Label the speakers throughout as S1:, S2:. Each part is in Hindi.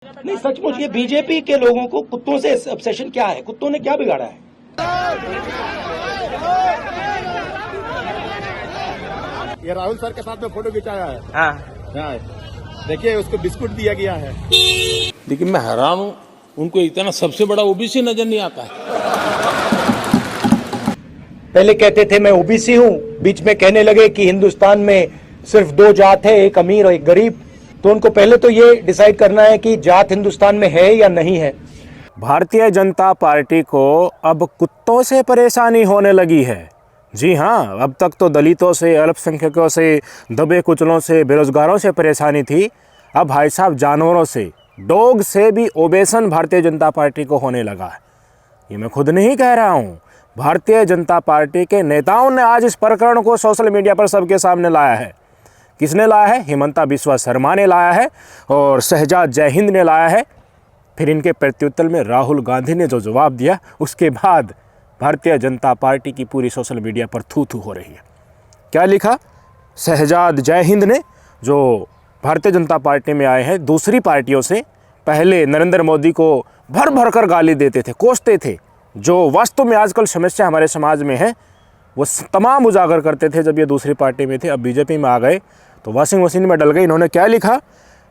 S1: नहीं, सचमुच ये बीजेपी के लोगों को कुत्तों से ऑब्सेशन क्या है? कुत्तों ने क्या बिगाड़ा है?
S2: ये राहुल सर के साथ में फोटो खिंचाया है।
S3: हाँ,
S2: देखिए उसको बिस्कुट दिया गया है।
S3: लेकिन मैं हैरान हूँ, उनको इतना सबसे बड़ा ओबीसी नजर नहीं आता है।
S1: पहले कहते थे मैं ओबीसी हूँ, बीच में कहने लगे कि हिंदुस्तान में सिर्फ दो जात है, एक अमीर और एक गरीब। तो उनको पहले तो ये डिसाइड करना है कि जात हिंदुस्तान में है या नहीं है।
S4: भारतीय जनता पार्टी को अब कुत्तों से परेशानी होने लगी है। जी हाँ, अब तक तो दलितों से, अल्पसंख्यकों से, दबे कुचलों से, बेरोजगारों से परेशानी थी। अब भाई साहब जानवरों से, डॉग से भी ओबेसन भारतीय जनता पार्टी को होने लगा है। ये मैं खुद नहीं कह रहा हूँ, भारतीय जनता पार्टी के नेताओं ने आज इस प्रकरण को सोशल मीडिया पर सबके सामने लाया है। किसने लाया है? हिमंता बिस्वा शर्मा ने लाया है और शहजाद जय हिंद ने लाया है। फिर इनके प्रत्युत्तर में राहुल गांधी ने जो जवाब दिया, उसके बाद भारतीय जनता पार्टी की पूरी सोशल मीडिया पर थू थू हो रही है। क्या लिखा शहजाद जय हिंद ने, जो भारतीय जनता पार्टी में आए हैं दूसरी पार्टियों से, पहले नरेंद्र मोदी को भर भर कर गाली देते थे, कोसते थे। जो वास्तव में आजकल समस्या हमारे समाज में है वो तमाम उजागर करते थे जब ये दूसरी पार्टी में थे। अब बीजेपी में आ गए तो वॉशिंग मशीन में डल गए। इन्होंने क्या लिखा,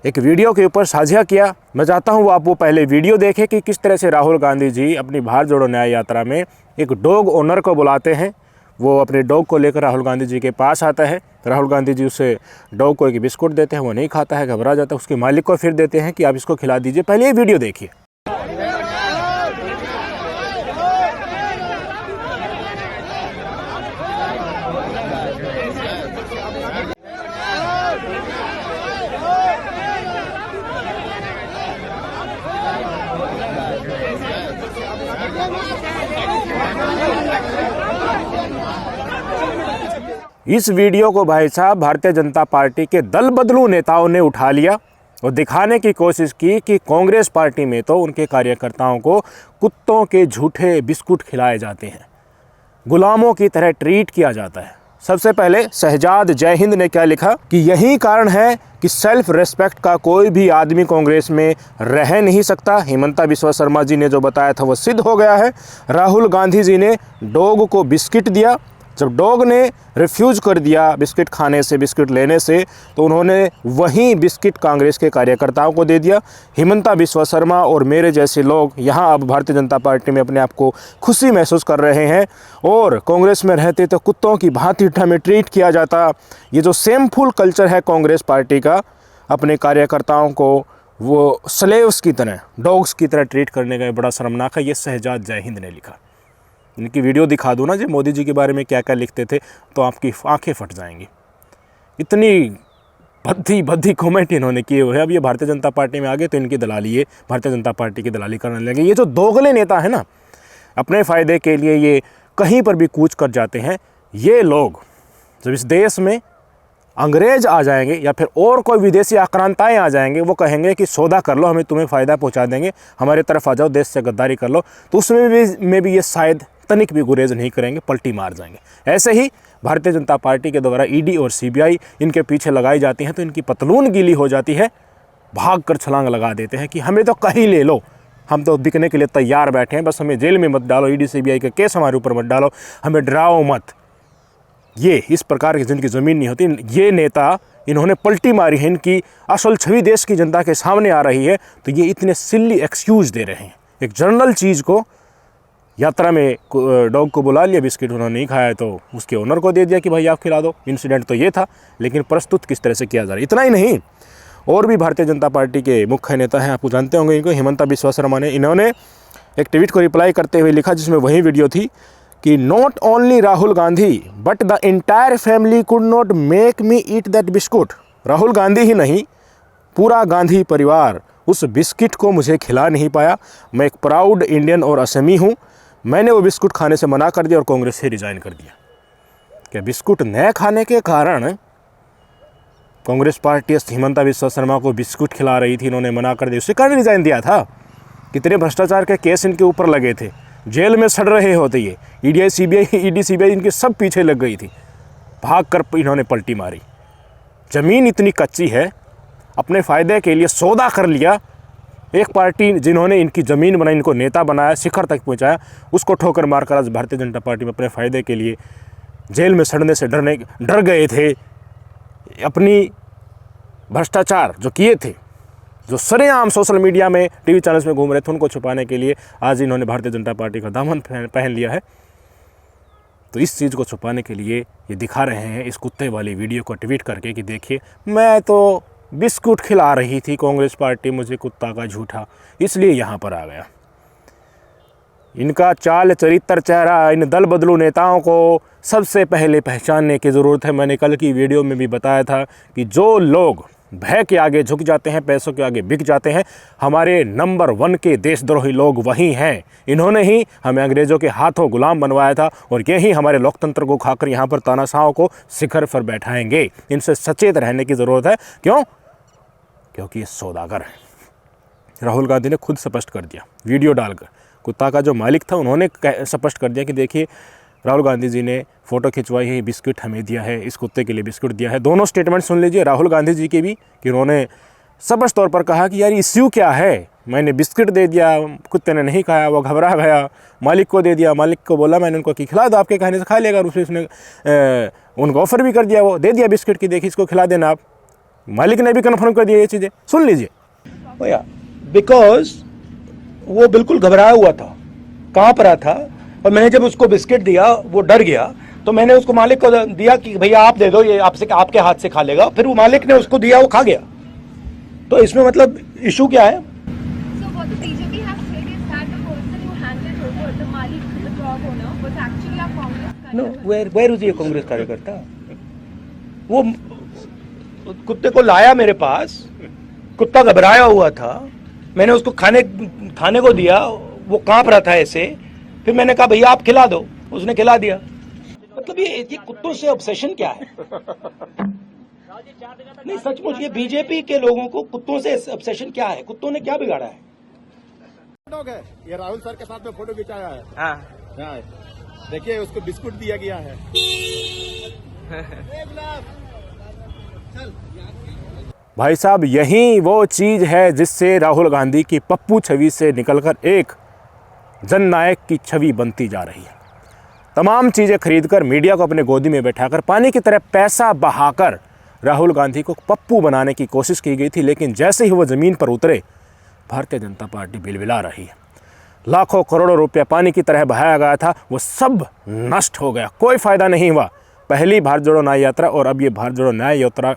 S4: एक वीडियो के ऊपर साझा किया। मैं चाहता हूँ आप वो पहले वीडियो देखें कि किस तरह से राहुल गांधी जी अपनी भारत जोड़ो न्याय यात्रा में एक डॉग ओनर को बुलाते हैं। वो अपने डॉग को लेकर राहुल गांधी जी के पास आता है। राहुल गांधी जी उसे डॉग को एक बिस्कुट देते हैं, वो नहीं खाता है, घबरा जाता है। उसके मालिक को फिर देते हैं कि आप इसको खिला दीजिए। पहले ये वीडियो देखिए। इस वीडियो को भाई साहब भारतीय जनता पार्टी के दल बदलू नेताओं ने उठा लिया और दिखाने की कोशिश की कि कांग्रेस पार्टी में तो उनके कार्यकर्ताओं को कुत्तों के झूठे बिस्कुट खिलाए जाते हैं, गुलामों की तरह ट्रीट किया जाता है। सबसे पहले शहजाद जय हिंद ने क्या लिखा कि यही कारण है कि सेल्फ रेस्पेक्ट का कोई भी आदमी कांग्रेस में रह नहीं सकता। हिमंता बिस्वा शर्मा जी ने जो बताया था वो सिद्ध हो गया है। राहुल गांधी जी ने डॉग को बिस्किट दिया। जब डॉग ने रिफ्यूज़ कर दिया बिस्किट खाने से, बिस्किट लेने से, तो उन्होंने वही बिस्किट कांग्रेस के कार्यकर्ताओं को दे दिया। हिमंता बिस्वा शर्मा और मेरे जैसे लोग यहाँ अब भारतीय जनता पार्टी में अपने आप को खुशी महसूस कर रहे हैं और कांग्रेस में रहते तो कुत्तों की भांति हमें ट्रीट किया जाता। ये जो सेमफुल कल्चर है कांग्रेस पार्टी का, अपने कार्यकर्ताओं को वो स्लेव्स की तरह, डॉग्स की तरह ट्रीट करने का बड़ा शर्मनाक है। ये शहजाद जय हिंद ने लिखा। इनकी वीडियो दिखा दूँ ना जी, मोदी जी के बारे में क्या क्या लिखते थे, तो आपकी आंखें फट जाएंगी। इतनी भद्दी भद्दी कमेंट इन्होंने किए हुए हैं। अब ये भारतीय जनता पार्टी में आ गए तो इनकी दलाली, ये भारतीय जनता पार्टी की दलाली करने लगे। ये जो दोगले नेता है ना, अपने फ़ायदे के लिए ये कहीं पर भी कूच कर जाते हैं। ये लोग जब इस देश में अंग्रेज आ जाएंगे या फिर और कोई विदेशी आक्रांताएँ आ जाएंगे, वो कहेंगे कि सौदा कर लो, हमें तुम्हें फ़ायदा पहुँचा देंगे, हमारे तरफ आ जाओ, देश से गद्दारी कर लो, तो उसमें भी ये शायद तनिक भी गुरेज नहीं करेंगे, पलटी मार जाएंगे। ऐसे ही भारतीय जनता पार्टी के द्वारा ईडी और सीबीआई इनके पीछे लगाई जाती हैं तो इनकी पतलून गीली हो जाती है, भाग कर छलांग लगा देते हैं कि हमें तो कहीं ले लो, हम तो बिकने के लिए तैयार बैठे हैं, बस हमें जेल में मत डालो, ईडी सीबीआई के केस हमारे ऊपर मत डालो, हमें डराओ मत। ये इस प्रकार की जिनकी ज़मीन नहीं होती, ये नेता इन्होंने पलटी मारी है, इनकी असल छवि देश की जनता के सामने आ रही है, तो ये इतने सिल्ली एक्सक्यूज़ दे रहे हैं। एक जनरल चीज़ को, यात्रा में डॉग को बुला लिया, बिस्किट उन्होंने नहीं खाया तो उसके ओनर को दे दिया कि भाई आप खिला दो। इंसिडेंट तो ये था, लेकिन प्रस्तुत किस तरह से किया जा रहा है। इतना ही नहीं, और भी भारतीय जनता पार्टी के मुख्य नेता हैं, आपको जानते होंगे इनको, हिमंता बिस्वा शर्मा ने, इन्होंने एक ट्वीट को रिप्लाई करते हुए लिखा जिसमें वही वीडियो थी कि not only Rahul Gandhi but the entire family could not make me eat that biscuit. Rahul Gandhi ही नहीं, पूरा गांधी परिवार उस बिस्किट को मुझे खिला नहीं पाया। मैं एक प्राउड इंडियन और असमी हूँ, मैंने वो बिस्कुट खाने से मना कर दिया और कांग्रेस से रिजाइन कर दिया। क्या बिस्कुट न खाने के कारण कांग्रेस पार्टी हिमंता बिस्वा शर्मा को बिस्कुट खिला रही थी, इन्होंने मना कर दिया, उसके कारण रिजाइन दिया था। कितने भ्रष्टाचार के केस इनके ऊपर लगे थे, जेल में सड़ रहे होते ये, ईडी सीबीआई इनके सब पीछे लग गई थी, भाग कर इन्होंने पलटी मारी। ज़मीन इतनी कच्ची है, अपने फ़ायदे के लिए सौदा कर लिया, एक पार्टी जिन्होंने इनकी ज़मीन बनाई, इनको नेता बनाया, शिखर तक पहुंचाया, उसको ठोकर मारकर आज भारतीय जनता पार्टी में अपने फ़ायदे के लिए जेल में सड़ने से डर गए थे। अपनी भ्रष्टाचार जो किए थे, जो सरेआम सोशल मीडिया में, टीवी चैनल्स में घूम रहे थे, उनको छुपाने के लिए आज इन्होंने भारतीय जनता पार्टी का दामन पहन लिया है। तो इस चीज़ को छुपाने के लिए ये दिखा रहे हैं इस कुत्ते वाली वीडियो को ट्वीट करके कि देखिए मैं तो बिस्कुट खिला रही थी कांग्रेस पार्टी मुझे, कुत्ता का झूठा, इसलिए यहाँ पर आ गया। इनका चाल चरित्र चेहरा, इन दल बदलू नेताओं को सबसे पहले पहचानने की ज़रूरत है। मैंने कल की वीडियो में भी बताया था कि जो लोग भय के आगे झुक जाते हैं, पैसों के आगे बिक जाते हैं, हमारे नंबर 1 के देशद्रोही लोग वही हैं। इन्होंने ही हमें अंग्रेज़ों के हाथों गुलाम बनवाया था और यही हमारे लोकतंत्र को खाकर यहाँ पर तानाशाहों को शिखर पर बैठाएंगे। इनसे सचेत रहने की ज़रूरत है। क्यों? क्योंकि ये सौदागर है। राहुल गांधी ने खुद स्पष्ट कर दिया वीडियो डालकर। कुत्ता का जो मालिक था उन्होंने स्पष्ट कर दिया कि देखिए राहुल गांधी जी ने फ़ोटो खिंचवाई है, बिस्किट हमें दिया है, इस कुत्ते के लिए बिस्किट दिया है। दोनों स्टेटमेंट सुन लीजिए राहुल गांधी जी के भी, कि उन्होंने स्पष्ट तौर पर कहा कि यार इश्यू क्या है, मैंने बिस्किट दे दिया, कुत्ते ने नहीं खाया, वो घबरा गया, मालिक को दे दिया, मालिक को बोला मैंने उनको कि खिला दो, आपके कहने से खा लेगा। उसने उनको ऑफर भी कर दिया, वो दे दिया बिस्किट की, देखिए इसको खिला देना आप। मालिक ने भी कन्फर्म कर दिया ये चीज़ें, सुन लीजिए।
S1: बिकॉज वो बिल्कुल घबराया हुआ था, कहाँ पर था, और मैंने जब उसको बिस्किट दिया वो डर गया, तो मैंने उसको मालिक को दिया कि भैया आप दे दो, ये आपके हाथ से खा लेगा। फिर वो मालिक ने उसको दिया, वो खा गया। तो इसमें मतलब इशू क्या है? नो, वेयर इज ये कांग्रेस कार्यकर्ता? वो कुत्ते को लाया मेरे पास, कुत्ता घबराया हुआ था, मैंने उसको खाने को दिया, वो कांप रहा था ऐसे, फिर मैंने कहा भैया आप खिला दो, उसने खिला दिया। मतलब ये कुत्तों से ऑब्सेशन क्या है? नहीं सचमुच ये बीजेपी के लोगों को कुत्तों से ऑब्सेशन क्या है? कुत्तों ने क्या बिगाड़ा है?
S2: डॉग है ये, राहुल सर के साथ में फोटो खिंचाया है।
S5: हाँ।
S2: देखिए उसको बिस्कुट दिया गया है।
S4: भाई साहब यही वो चीज़ है जिससे राहुल गांधी की पप्पू छवि से निकलकर एक जननायक की छवि बनती जा रही है। तमाम चीज़ें खरीदकर मीडिया को अपने गोदी में बैठाकर पानी की तरह पैसा बहाकर राहुल गांधी को पप्पू बनाने की कोशिश की गई थी, लेकिन जैसे ही वो ज़मीन पर उतरे भारतीय जनता पार्टी बिलबिला रही है। लाखों करोड़ों रुपया पानी की तरह बहाया गया था, वो सब नष्ट हो गया, कोई फ़ायदा नहीं हुआ। पहली भारत जोड़ो न्याय यात्रा और अब ये भारत जोड़ो न्याय यात्रा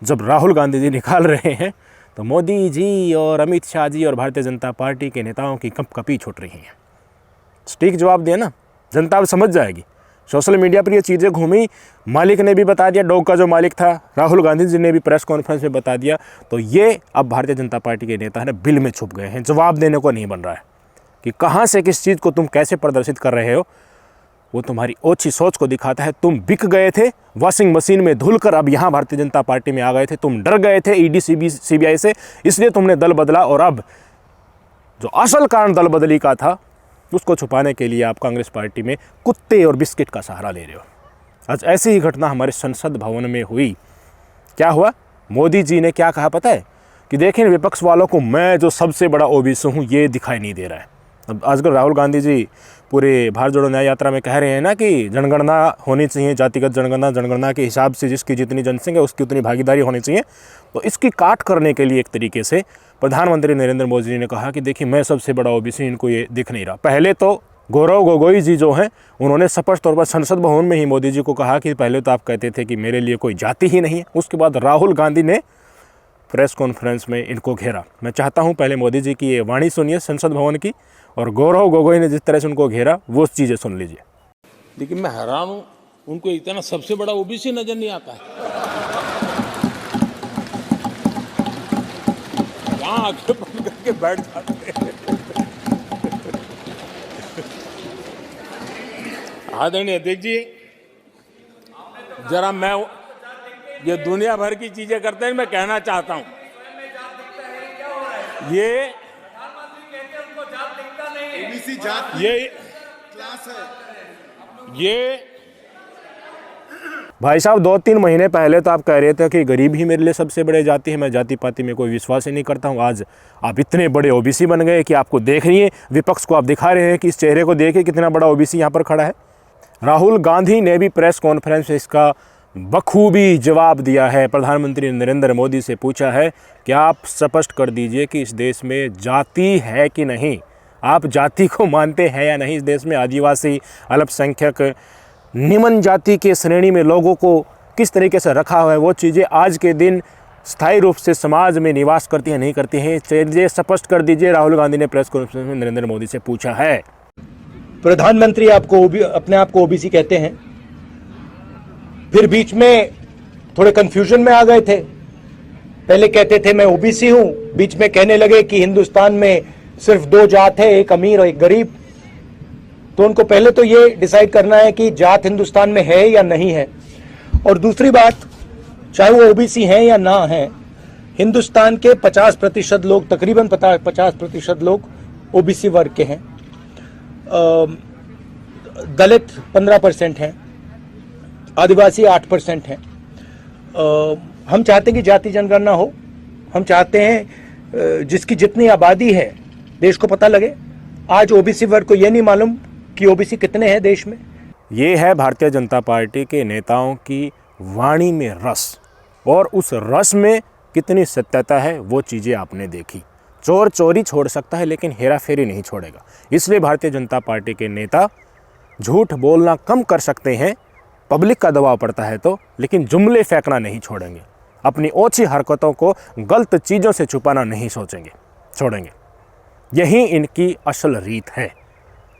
S4: जब राहुल गांधी जी निकाल रहे हैं तो मोदी जी और अमित शाह जी और भारतीय जनता पार्टी के नेताओं की कपकपी छूट रही हैं। सटीक जवाब दिया ना, जनता अब समझ जाएगी। सोशल मीडिया पर ये चीज़ें घूमी, मालिक ने भी बता दिया, डॉग का जो मालिक था राहुल गांधी जी ने भी प्रेस कॉन्फ्रेंस में बता दिया। तो ये अब भारतीय जनता पार्टी के नेता है बिल में छुप गए हैं, जवाब देने को नहीं बन रहा है कि कहाँ से किस चीज़ को तुम कैसे प्रदर्शित कर रहे हो। वो तुम्हारी ओछी सोच को दिखाता है। तुम बिक गए थे वॉशिंग मशीन में धुलकर, अब यहाँ भारतीय जनता पार्टी में आ गए थे। तुम डर गए थे ईडी सीबीआई से, इसलिए तुमने दल बदला, और अब जो असल कारण दल बदली का था उसको छुपाने के लिए आप कांग्रेस पार्टी में कुत्ते और बिस्किट का सहारा ले रहे हो। आज ऐसी ही घटना हमारे संसद भवन में हुई। क्या हुआ? मोदी जी ने क्या कहा पता है? कि देखें विपक्ष वालों को मैं जो सबसे बड़ा ओबीसी हूँ ये दिखाई नहीं दे रहा है। अब आजकल राहुल गांधी जी पूरे भारत जोड़ो न्याय यात्रा में कह रहे हैं ना कि जनगणना होनी चाहिए, जातिगत जनगणना के हिसाब से जिसकी जितनी जनसंख्या है उसकी उतनी भागीदारी होनी चाहिए। तो इसकी काट करने के लिए एक तरीके से प्रधानमंत्री नरेंद्र मोदी जी ने कहा कि देखिए मैं सबसे बड़ा ओबीसी, इनको ये दिख नहीं रहा। पहले तो गौरव गोगोई जी जो हैं उन्होंने स्पष्ट तौर पर संसद भवन में ही मोदी जी को कहा कि पहले तो आप कहते थे कि मेरे लिए कोई जाति ही नहीं है। उसके बाद राहुल गांधी ने प्रेस कॉन्फ्रेंस में इनको घेरा। मैं चाहता हूं पहले मोदी जी की ये वाणी सुनिए संसद भवन की, और गौरव गोगोई ने जिस तरह से उनको घेरा वो चीज़ें सुन लीजिए।
S3: लेकिन मैं हैरान हूं, उनको इतना सबसे बड़ा ओबीसी नजर नहीं आता है। कहाँ आंखें बंद करके बैठ जाते हैं। आदरणीय अध्यक्ष जी, जरा मैं ये दुनिया भर की चीजें करते हैं, मैं कहना चाहता हूं
S4: भाई साहब 2-3 महीने पहले तो आप कह रहे थे कि गरीब ही मेरे लिए सबसे बड़े जाति है, मैं जाति पाति में कोई विश्वास ही नहीं करता हूँ। आज आप इतने बड़े ओबीसी बन गए कि आपको देख रही है, विपक्ष को आप दिखा रहे हैं कि इस चेहरे को देखिए कितना बड़ा ओबीसी यहाँ पर खड़ा है। राहुल गांधी ने भी प्रेस कॉन्फ्रेंस में इसका बखूबी जवाब दिया है। प्रधानमंत्री नरेंद्र मोदी से पूछा है कि आप स्पष्ट कर दीजिए कि इस देश में जाति है कि नहीं, आप जाति को मानते हैं या नहीं। इस देश में आदिवासी, अल्पसंख्यक, निम्न जाति के श्रेणी में लोगों को किस तरीके से रखा हुआ है, वो चीज़ें आज के दिन स्थायी रूप से समाज में निवास करती हैं नहीं करती हैं, चलिए स्पष्ट कर दीजिए। राहुल गांधी ने प्रेस कॉन्फ्रेंस में नरेंद्र मोदी से पूछा है।
S1: प्रधानमंत्री आपको अपने आप को ओबीसी कहते हैं, फिर बीच में थोड़े कंफ्यूजन में आ गए थे। पहले कहते थे मैं ओबीसी हूं, बीच में कहने लगे कि हिंदुस्तान में सिर्फ 2 जात है, एक अमीर और एक गरीब। तो उनको पहले तो ये डिसाइड करना है कि जात हिंदुस्तान में है या नहीं है। और दूसरी बात, चाहे वो ओबीसी हैं या ना हैं, हिंदुस्तान के 50% लोग, तकरीबन 50% लोग ओबीसी वर्ग के हैं। दलित 15% हैं, आदिवासी 8% हैं। हम चाहते हैं कि जाति जनगणना हो, हम चाहते हैं जिसकी जितनी आबादी है देश को पता लगे। आज ओबीसी वर्ग को यह नहीं मालूम कि ओबीसी कितने हैं देश में।
S4: ये है भारतीय जनता पार्टी के नेताओं की वाणी में रस, और उस रस में कितनी सत्यता है वो चीज़ें आपने देखी। चोर चोरी छोड़ सकता है लेकिन हेरा फेरी नहीं छोड़ेगा। इसलिए भारतीय जनता पार्टी के नेता झूठ बोलना कम कर सकते हैं, पब्लिक का दबाव पड़ता है तो, लेकिन जुमले फेंकना नहीं छोड़ेंगे। अपनी ओछी हरकतों को, गलत चीज़ों से छुपाना नहीं छोड़ेंगे। यही इनकी असल रीत है।